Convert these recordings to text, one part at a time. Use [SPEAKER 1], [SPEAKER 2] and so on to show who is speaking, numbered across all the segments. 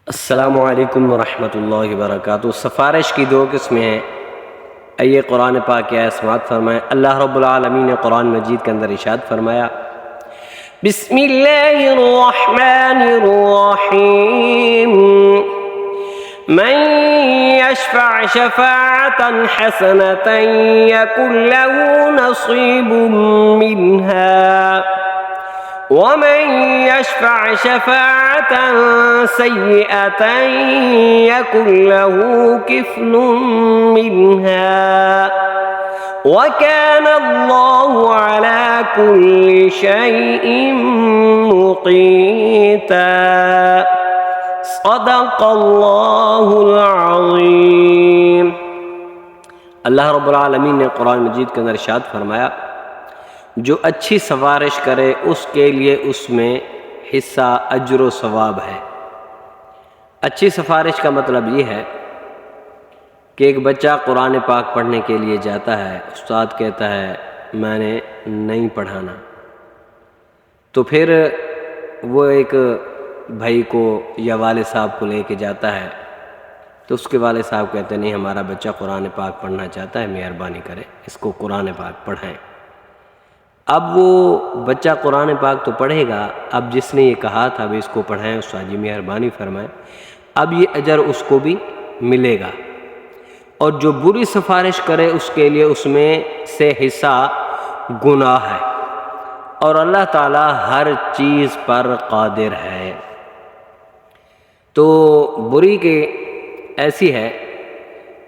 [SPEAKER 1] السلام علیکم ورحمۃ اللہ وبرکاتہ۔ سفارش کی دو قسمیں ہیں۔ آئیے قرآن پاک کی آیت سماعت فرمائیں۔ اللہ رب العالمین نے قرآن مجید کے اندر ارشاد فرمایا، بسم اللہ الرحمن الرحیم، من یشفع شفاعة حسنة یکن له نصیب منها ومن يشفع شفاعة سيئة يكن له كفل منها وكان الله على كل شيء مقيتا۔ صدق اللہ العظیم۔ اللہ رب العالمین نے قرآن مجید کے اندر ارشاد فرمایا، جو اچھی سفارش کرے اس کے لیے اس میں حصہ اجر و ثواب ہے۔ اچھی سفارش کا مطلب یہ ہے کہ ایک بچہ قرآن پاک پڑھنے کے لیے جاتا ہے، استاد کہتا ہے میں نے نہیں پڑھانا، تو پھر وہ ایک بھائی کو یا والد صاحب کو لے کے جاتا ہے، تو اس کے والد صاحب کہتے ہیں نہیں، ہمارا بچہ قرآن پاک پڑھنا چاہتا ہے، مہربانی کریں اس کو قرآن پاک پڑھائیں۔ اب وہ بچہ قرآن پاک تو پڑھے گا، اب جس نے یہ کہا تھا بھی اس کو پڑھائیں، استاد جی مہربانی فرمائیں، اب یہ اجر اس کو بھی ملے گا۔ اور جو بری سفارش کرے اس کے لیے اس میں سے حصہ گناہ ہے، اور اللہ تعالیٰ ہر چیز پر قادر ہے۔ تو بری کے ایسی ہے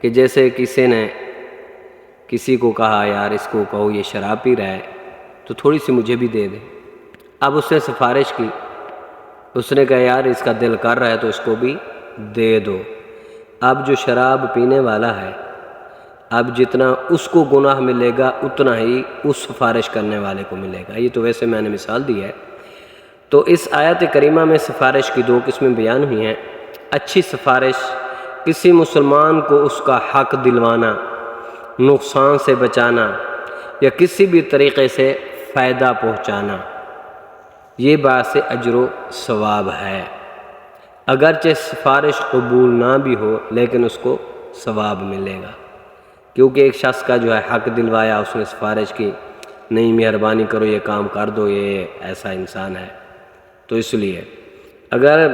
[SPEAKER 1] کہ جیسے کسی نے کسی کو کہا یار اس کو کہو یہ شراب پی رہا ہے تو تھوڑی سی مجھے بھی دے دے۔ اب اس نے سفارش کی، اس نے کہا یار اس کا دل کر رہا ہے تو اس کو بھی دے دو۔ اب جو شراب پینے والا ہے، اب جتنا اس کو گناہ ملے گا اتنا ہی اس سفارش کرنے والے کو ملے گا۔ یہ تو ویسے میں نے مثال دی ہے۔ تو اس آیت کریمہ میں سفارش کی دو قسمیں بیان ہوئی ہیں۔ اچھی سفارش کسی مسلمان کو اس کا حق دلوانا، نقصان سے بچانا یا کسی بھی طریقے سے فائدہ پہنچانا، یہ باعث اجر و ثواب ہے۔ اگرچہ سفارش قبول نہ بھی ہو لیکن اس کو ثواب ملے گا، کیونکہ ایک شخص کا جو ہے حق دلوایا، اس نے سفارش کی نہیں مہربانی کرو یہ کام کر دو، یہ ایسا انسان ہے، تو اس لیے اگر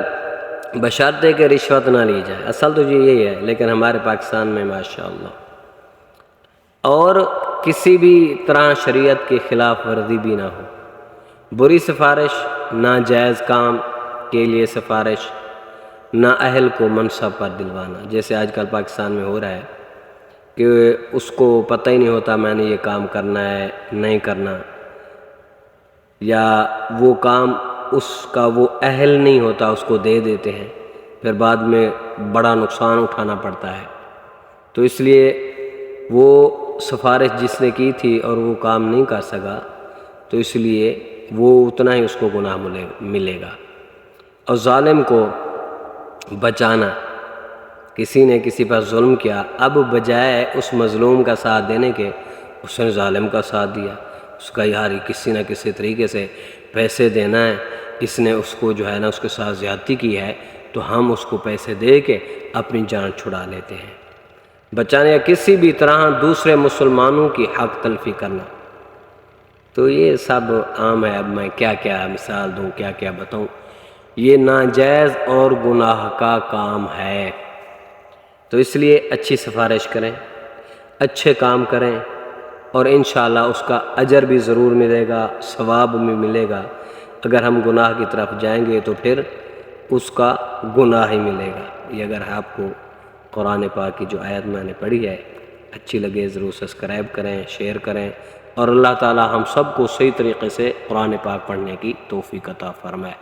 [SPEAKER 1] بشرطے کہ رشوت نہ لی جائے، اصل تو یہی ہے، لیکن ہمارے پاکستان میں ماشاءاللہ، اور کسی بھی طرح شریعت کی خلاف ورزی بھی نہ ہو، بری سفارش، ناجائز کام کے لیے سفارش، نا اہل کو منصب پر دلوانا، جیسے آج کل پاکستان میں ہو رہا ہے کہ اس کو پتہ ہی نہیں ہوتا میں نے یہ کام کرنا ہے نہیں کرنا، یا وہ کام اس کا وہ اہل نہیں ہوتا اس کو دے دیتے ہیں، پھر بعد میں بڑا نقصان اٹھانا پڑتا ہے۔ تو اس لیے وہ سفارش جس نے کی تھی اور وہ کام نہیں کر سکا، تو اس لیے وہ اتنا ہی اس کو گناہ ملے گا۔ اور ظالم کو بچانا، کسی نے کسی پر ظلم کیا، اب بجائے اس مظلوم کا ساتھ دینے کے اس نے ظالم کا ساتھ دیا، اس کا یار کسی نہ کسی طریقے سے پیسے دینا ہے، اس نے اس کو جو ہے نا اس کے ساتھ زیادتی کی ہے، تو ہم اس کو پیسے دے کے اپنی جان چھڑا لیتے ہیں۔ بچانے یا کسی بھی طرح دوسرے مسلمانوں کی حق تلفی کرنا، تو یہ سب عام ہے۔ اب میں کیا کیا مثال دوں، کیا کیا بتاؤں، یہ ناجائز اور گناہ کا کام ہے۔ تو اس لیے اچھی سفارش کریں، اچھے کام کریں، اور انشاءاللہ اس کا اجر بھی ضرور ملے گا، ثواب بھی ملے گا۔ اگر ہم گناہ کی طرف جائیں گے تو پھر اس کا گناہ ہی ملے گا۔ یہ اگر آپ کو قرآن پاک کی جو آیت میں نے پڑھی ہے اچھی لگے ضرور سبسکرائب کریں، شیئر کریں، اور اللہ تعالی ہم سب کو صحیح طریقے سے قرآن پاک پڑھنے کی توفیق عطا فرمائے۔